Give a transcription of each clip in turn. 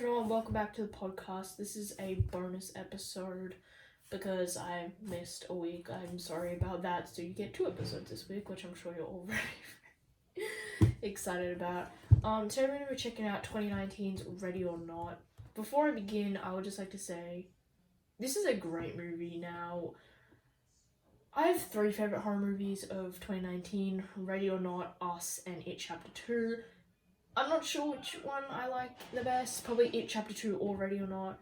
everyone, welcome back to the podcast. This is a bonus episode because I missed a week. I'm sorry about that. So you get 2 episodes this week, which I'm sure you're all very excited about. Today we're going to be checking out 2019's Ready or Not. Before I begin, I would just like to say, this is a great movie. Now, I have 3 favorite horror movies of 2019, Ready or Not, Us, and It Chapter 2. I'm not sure which one I like the best. Probably It Chapter 2 or Ready or Not.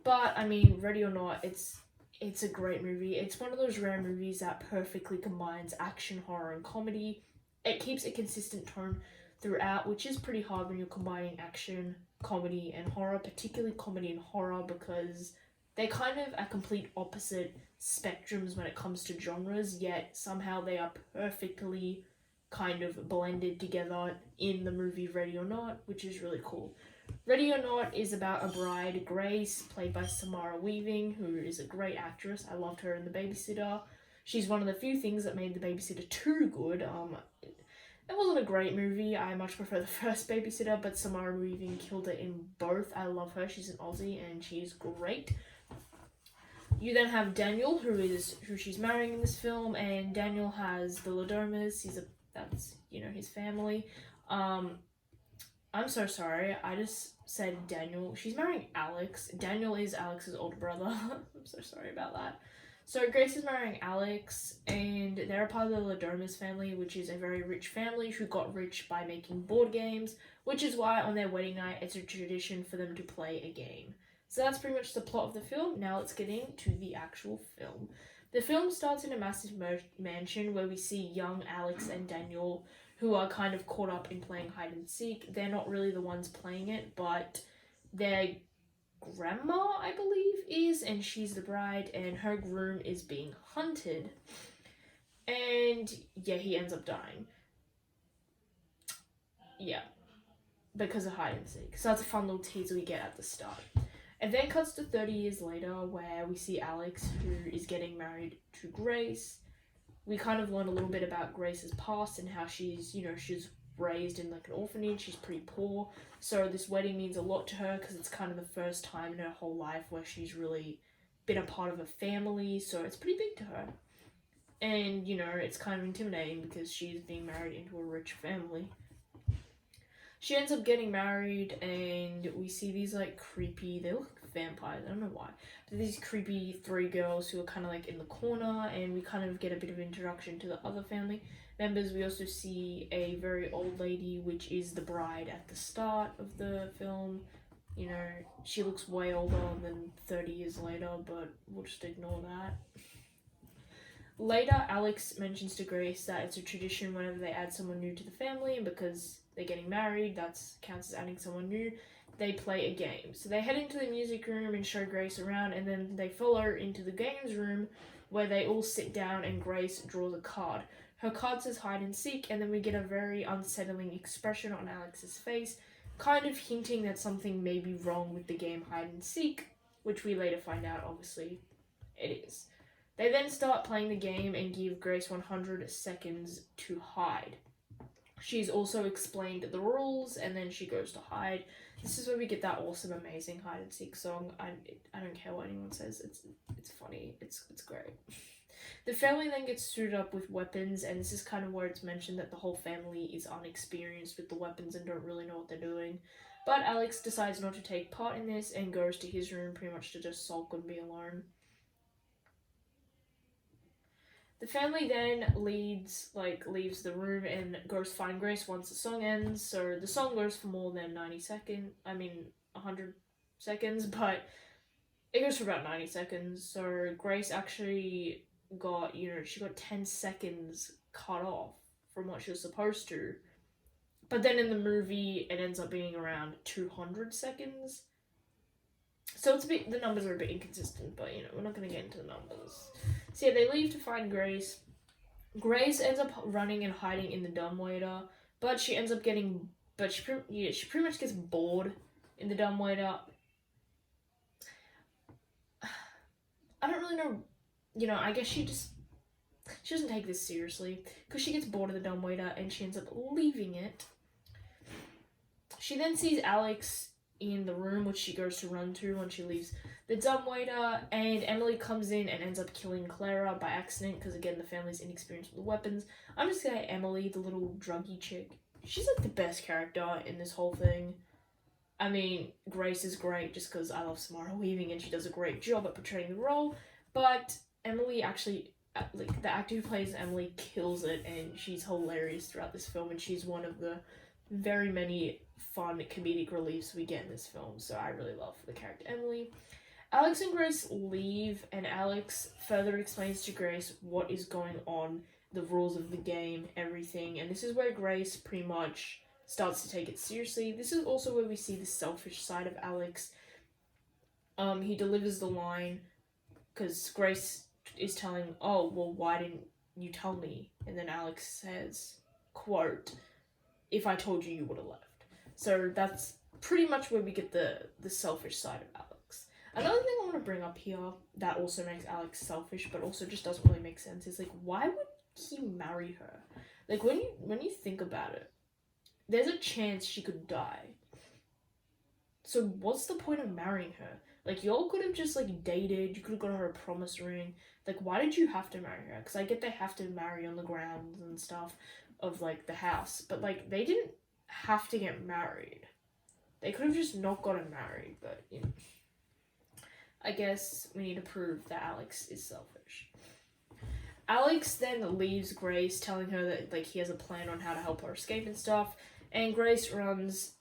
But, I mean, Ready or Not, it's a great movie. It's one of those rare movies that perfectly combines action, horror, and comedy. It keeps a consistent tone throughout, which is pretty hard when you're combining action, comedy, and horror, particularly comedy and horror, because they're kind of at complete opposite spectrums when it comes to genres, yet somehow they are perfectly kind of blended together in the movie Ready or Not, which is really cool. Ready or Not is about a bride, Grace, played by Samara Weaving, who is a great actress. I loved her in The Babysitter. She's one of the few things that made The Babysitter 2 good. It wasn't a great movie. I much prefer the first Babysitter, but Samara Weaving killed it in both. I love her. She's an Aussie and she's great. You then have Daniel, who she's marrying in this film, and Daniel has the Ladomas. That's his family. I'm so sorry. I just said Daniel. She's marrying Alex. Daniel is Alex's older brother. I'm so sorry about that. So Grace is marrying Alex, and they're a part of the Ladomas family, which is a very rich family who got rich by making board games, which is why on their wedding night it's a tradition for them to play a game. So that's pretty much the plot of the film. Now let's get into the actual film. The film starts in a massive mansion where we see young Alex and Daniel, who are kind of caught up in playing hide and seek. They're not really the ones playing it, but their grandma, I believe, is, and she's the bride, and her groom is being hunted. And yeah, he ends up dying. Yeah, because of hide and seek. So that's a fun little teaser we get at the start. It then cuts to 30 years later where we see Alex, who is getting married to Grace. We kind of learn a little bit about Grace's past and how she's raised in like an orphanage. She's pretty poor. So this wedding means a lot to her because it's kind of the first time in her whole life where she's really been a part of a family. So it's pretty big to her. And, it's kind of intimidating because she's being married into a rich family. She ends up getting married, and we see these, creepy, they look like vampires, I don't know why, but these creepy 3 girls who are kind of, in the corner, and we kind of get a bit of introduction to the other family members. We also see a very old lady, which is the bride at the start of the film. She looks way older than 30 years later, but we'll just ignore that. Later, Alex mentions to Grace that it's a tradition whenever they add someone new to the family, and because they're getting married, that counts as adding someone new, they play a game. So they head into the music room and show Grace around, and then they follow her into the games room where they all sit down and Grace draws a card. Her card says hide and seek, and then we get a very unsettling expression on Alex's face, kind of hinting that something may be wrong with the game hide and seek, which we later find out, obviously, it is. They then start playing the game and give Grace 100 seconds to hide. She's also explained the rules, and then she goes to hide. This is where we get that awesome, amazing hide and seek song. I don't care what anyone says. It's funny. It's great. The family then gets suited up with weapons, and this is kind of where it's mentioned that the whole family is unexperienced with the weapons and don't really know what they're doing. But Alex decides not to take part in this and goes to his room pretty much to just sulk and be alone. The family then leaves the room and goes to find Grace once the song ends. So the song goes for more than 100 seconds, but it goes for about 90 seconds. So Grace actually got 10 seconds cut off from what she was supposed to. But then in the movie, it ends up being around 200 seconds. So the numbers are a bit inconsistent, but we're not going to get into the numbers. So yeah, they leave to find Grace. Grace ends up running and hiding in the dumbwaiter, but she ends up she pretty much gets bored in the dumbwaiter. I don't really know, I guess she doesn't take this seriously, because she gets bored of the dumbwaiter and she ends up leaving it. She then sees Alex in the room which she goes to run to when she leaves the dumbwaiter, and Emily comes in and ends up killing Clara by accident because, again, the family's inexperienced with weapons. I'm just gonna say Emily, the little druggy chick, she's like the best character in this whole thing. I mean, Grace is great just because I love Samara Weaving and she does a great job at portraying the role, but Emily actually, like, the actor who plays Emily kills it, and she's hilarious throughout this film, and she's one of the very many fun comedic reliefs we get in this film, so I really love the character Emily. Alex and Grace leave, and Alex further explains to Grace what is going on, the rules of the game, everything, and this is where Grace pretty much starts to take it seriously. This is also where we see the selfish side of Alex. He delivers the line, because Grace is telling, oh, well, why didn't you tell me? And then Alex says, quote, if I told you, you would have left. So that's pretty much where we get the selfish side of Alex. Another thing I want to bring up here that also makes Alex selfish, but also just doesn't really make sense, is, like, why would he marry her? Like, when you think about it, there's a chance she could die. So what's the point of marrying her? Like, y'all could have just, like, dated, you could have got her a promise ring. Like, why did you have to marry her? Because I get they have to marry on the grounds and stuff of, like, the house, but, like, they didn't have to get married. They could have just not gotten married, but, you know. I guess we need to prove that Alex is selfish. Alex then leaves Grace, telling her that, like, he has a plan on how to help her escape and stuff, and Grace runs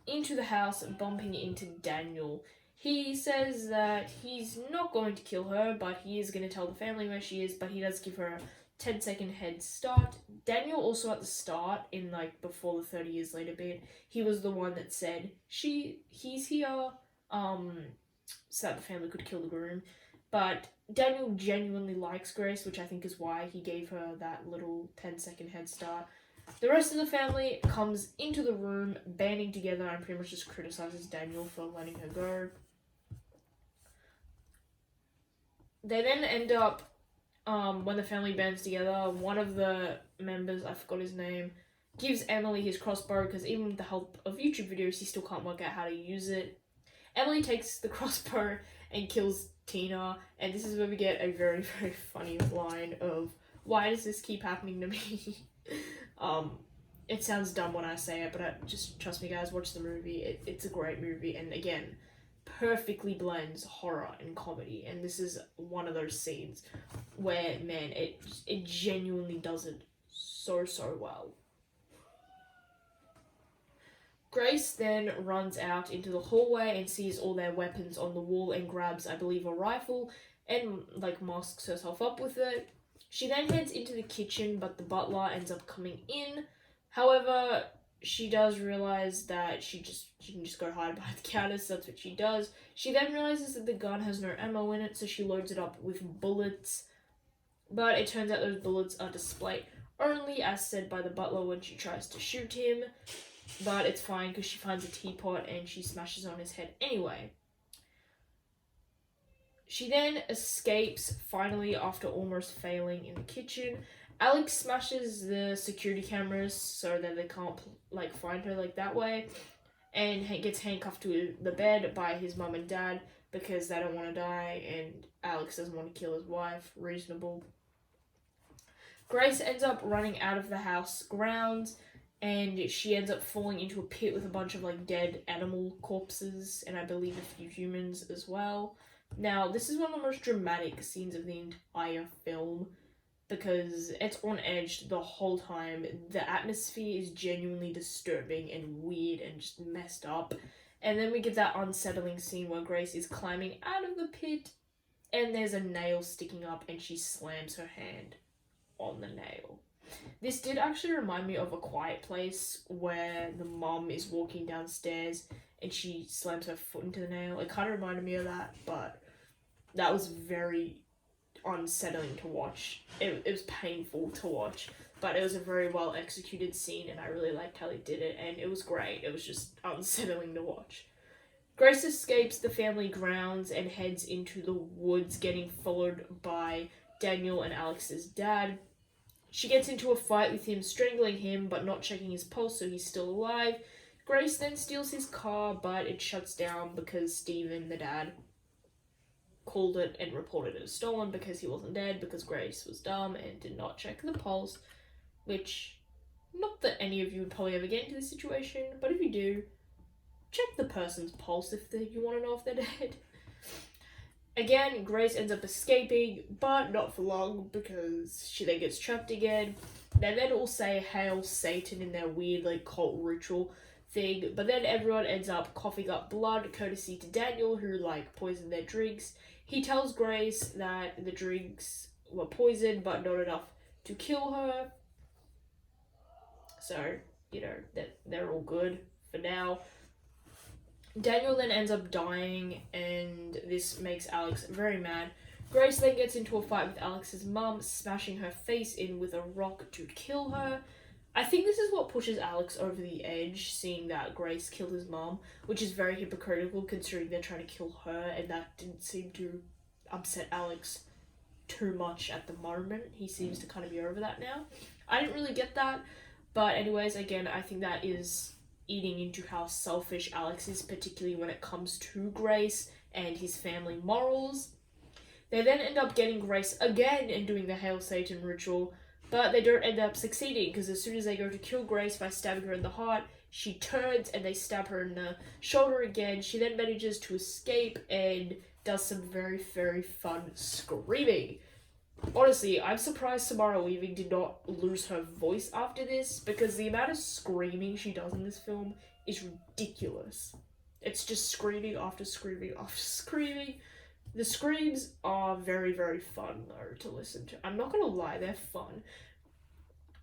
into the house, bumping into Daniel. He says that he's not going to kill her, but he is going to tell the family where she is, but he does give her a 10-second head start. Daniel also at the start, in, like, before the 30 years later bit, he was the one that said, he's here, so that the family could kill the groom. But Daniel genuinely likes Grace, which I think is why he gave her that little 10-second head start. The rest of the family comes into the room, banding together, and pretty much just criticizes Daniel for letting her go. They then end up, when the family bands together, one of the members, I forgot his name, gives Emily his crossbow, because even with the help of YouTube videos, he still can't work out how to use it. Emily takes the crossbow and kills Tina, and this is where we get a very, very funny line of, why does this keep happening to me? It sounds dumb when I say it, but just trust me, guys, watch the movie. It's a great movie, and again, perfectly blends horror and comedy, and this is one of those scenes where, man, it genuinely does it so well. Grace then runs out into the hallway and sees all their weapons on the wall and grabs, I believe, a rifle and, like, masks herself up with it. She then heads into the kitchen, but the butler ends up coming in. However, she does realize that she can just go hide behind the counter, so that's what she does. She then realizes that the gun has no ammo in it, so she loads it up with bullets. But it turns out those bullets are displayed only, as said by the butler when she tries to shoot him. But it's fine because she finds a teapot and she smashes on his head anyway. She then escapes, finally, after almost failing in the kitchen. Alex smashes the security cameras so that they can't, like, find her, like, that way. And gets handcuffed to the bed by his mum and dad because they don't want to die. And Alex doesn't want to kill his wife. Reasonable. Grace ends up running out of the house grounds. And she ends up falling into a pit with a bunch of, like, dead animal corpses. And I believe a few humans as well. Now, this is one of the most dramatic scenes of the entire film because it's on edge the whole time. The atmosphere is genuinely disturbing and weird and just messed up. And then we get that unsettling scene where Grace is climbing out of the pit and there's a nail sticking up and she slams her hand on the nail. This did actually remind me of A Quiet Place where the mum is walking downstairs and she slams her foot into the nail. It kind of reminded me of that, but that was very unsettling to watch. It was painful to watch, but it was a very well executed scene and I really liked how they did it, and it was great. It was just unsettling to watch. Grace escapes the family grounds and heads into the woods, getting followed by Daniel and Alex's dad. She gets into a fight with him, strangling him, but not checking his pulse, so he's still alive. Grace then steals his car, but it shuts down because Steven, the dad, called it and reported it as stolen because he wasn't dead, because Grace was dumb and did not check the pulse, which, not that any of you would probably ever get into this situation, but if you do, check the person's pulse if you want to know if they're dead. Again, Grace ends up escaping, but not for long, because she then gets trapped again. They then all say Hail Satan in their weird, like, cult ritual thing, but then everyone ends up coughing up blood, courtesy to Daniel, who, like, poisoned their drinks. He tells Grace that the drinks were poisoned, but not enough to kill her. So, you know, that they're all good for now. Daniel then ends up dying, and this makes Alex very mad. Grace then gets into a fight with Alex's mum, smashing her face in with a rock to kill her. I think this is what pushes Alex over the edge, seeing that Grace killed his mum, which is very hypocritical considering they're trying to kill her, and that didn't seem to upset Alex too much at the moment. He seems to kind of be over that now. I didn't really get that, but anyways, again, I think that is eating into how selfish Alex is, particularly when it comes to Grace and his family morals. They then end up getting Grace again and doing the Hail Satan ritual, but they don't end up succeeding, because as soon as they go to kill Grace by stabbing her in the heart, she turns and they stab her in the shoulder again. She then manages to escape and does some very, very fun screaming. Honestly, I'm surprised Samara Weaving did not lose her voice after this, because the amount of screaming she does in this film is ridiculous. It's just screaming after screaming after screaming. The screams are very, very fun, though, to listen to. I'm not gonna lie, they're fun.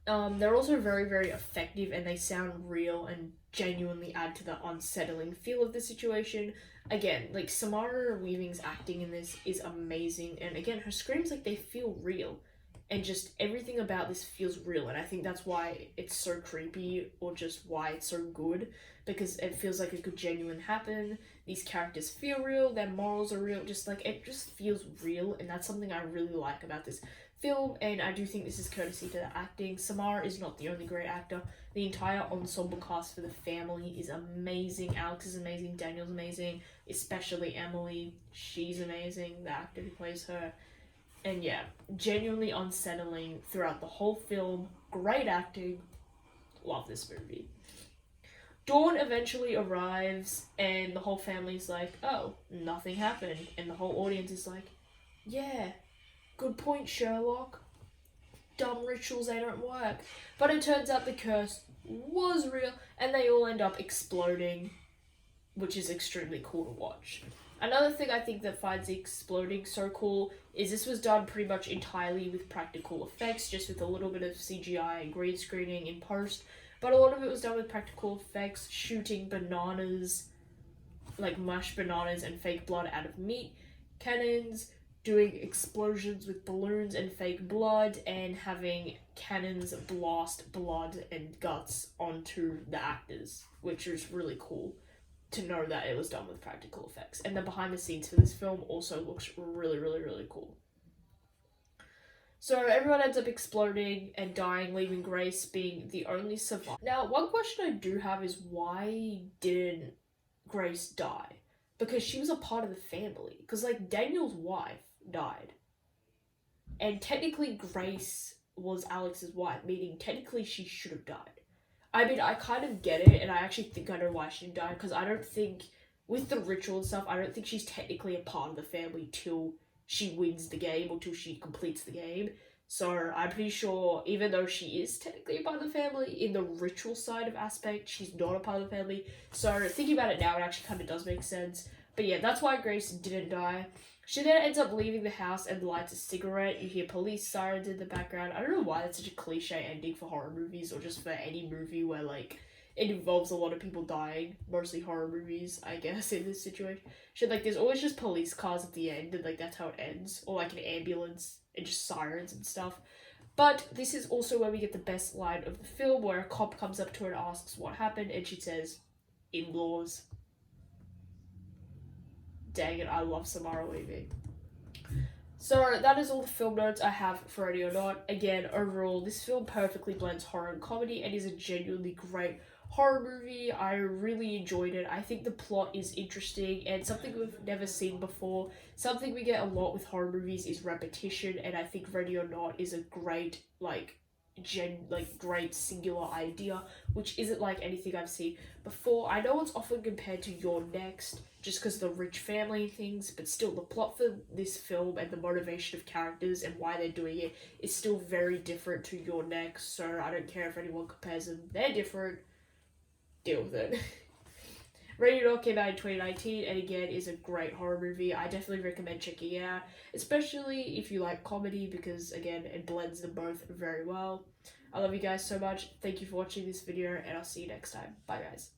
They're also very, very effective, and they sound real and genuinely add to the unsettling feel of the situation. Again, like, Samara Weaving's acting in this is amazing, and again, her screams, like, they feel real, and just everything about this feels real, and I think that's why it's so creepy, or just why it's so good, because it feels like it could genuinely happen. These characters feel real, their morals are real, just, like, it just feels real, and that's something I really like about this film, and I do think this is courtesy to the acting. Samara is not the only great actor. The entire ensemble cast for the family is amazing. Alex is amazing, Daniel's amazing, especially Emily. She's amazing, the actor who plays her. And yeah, genuinely unsettling throughout the whole film. Great acting. Love this movie. Dawn eventually arrives, and the whole family's like, oh, nothing happened. And the whole audience is like, yeah, good point, Sherlock. Dumb rituals, they don't work. But it turns out the curse was real, and they all end up exploding, which is extremely cool to watch. Another thing I think that finds the exploding so cool is this was done pretty much entirely with practical effects, just with a little bit of CGI and green screening in post, but a lot of it was done with practical effects, shooting bananas, like mashed bananas and fake blood out of meat cannons, doing explosions with balloons and fake blood, and having cannons blast blood and guts onto the actors, which is really cool to know that it was done with practical effects. And the behind the scenes for this film also looks really, really, really cool. So everyone ends up exploding and dying, leaving Grace being the only survivor. Now, one question I do have is, why didn't Grace die? Because she was a part of the family. Because, like, Daniel's wife died. And technically Grace was Alex's wife, meaning technically she should have died. I mean, I kind of get it, and I actually think I know why she didn't die, because I don't think, with the ritual and stuff, I don't think she's technically a part of the family till she wins the game, or till she completes the game. So I'm pretty sure, even though she is technically a part of the family, in the ritual side of aspect, she's not a part of the family. So thinking about it now, it actually kind of does make sense. But yeah, that's why Grace didn't die. She then ends up leaving the house and lights a cigarette. You hear police sirens in the background. I don't know why that's such a cliche ending for horror movies, or just for any movie where, like, it involves a lot of people dying. Mostly horror movies, I guess, in this situation. Like, there's always just police cars at the end, and, like, that's how it ends. Or, like, an ambulance, and just sirens and stuff. But this is also where we get the best line of the film, where a cop comes up to her and asks what happened, and she says, in-laws. Dang it, I love Samara Weaving. So that is all the film notes I have for Ready or Not. Again, overall, this film perfectly blends horror and comedy and is a genuinely great horror movie. I really enjoyed it. I think the plot is interesting and something we've never seen before. Something we get a lot with horror movies is repetition, and I think Ready or Not is a great great singular idea, which isn't like anything I've seen before. I know it's often compared to Your Next, just because the rich family things, but still the plot for this film and the motivation of characters and why they're doing it is still very different to Your Next, so I don't care if anyone compares them. They're different. Deal with it. Ready or Not came out in 2019 and again is a great horror movie. I definitely recommend checking it out, especially if you like comedy because again it blends them both very well. I love you guys so much. Thank you for watching this video and I'll see you next time. Bye guys.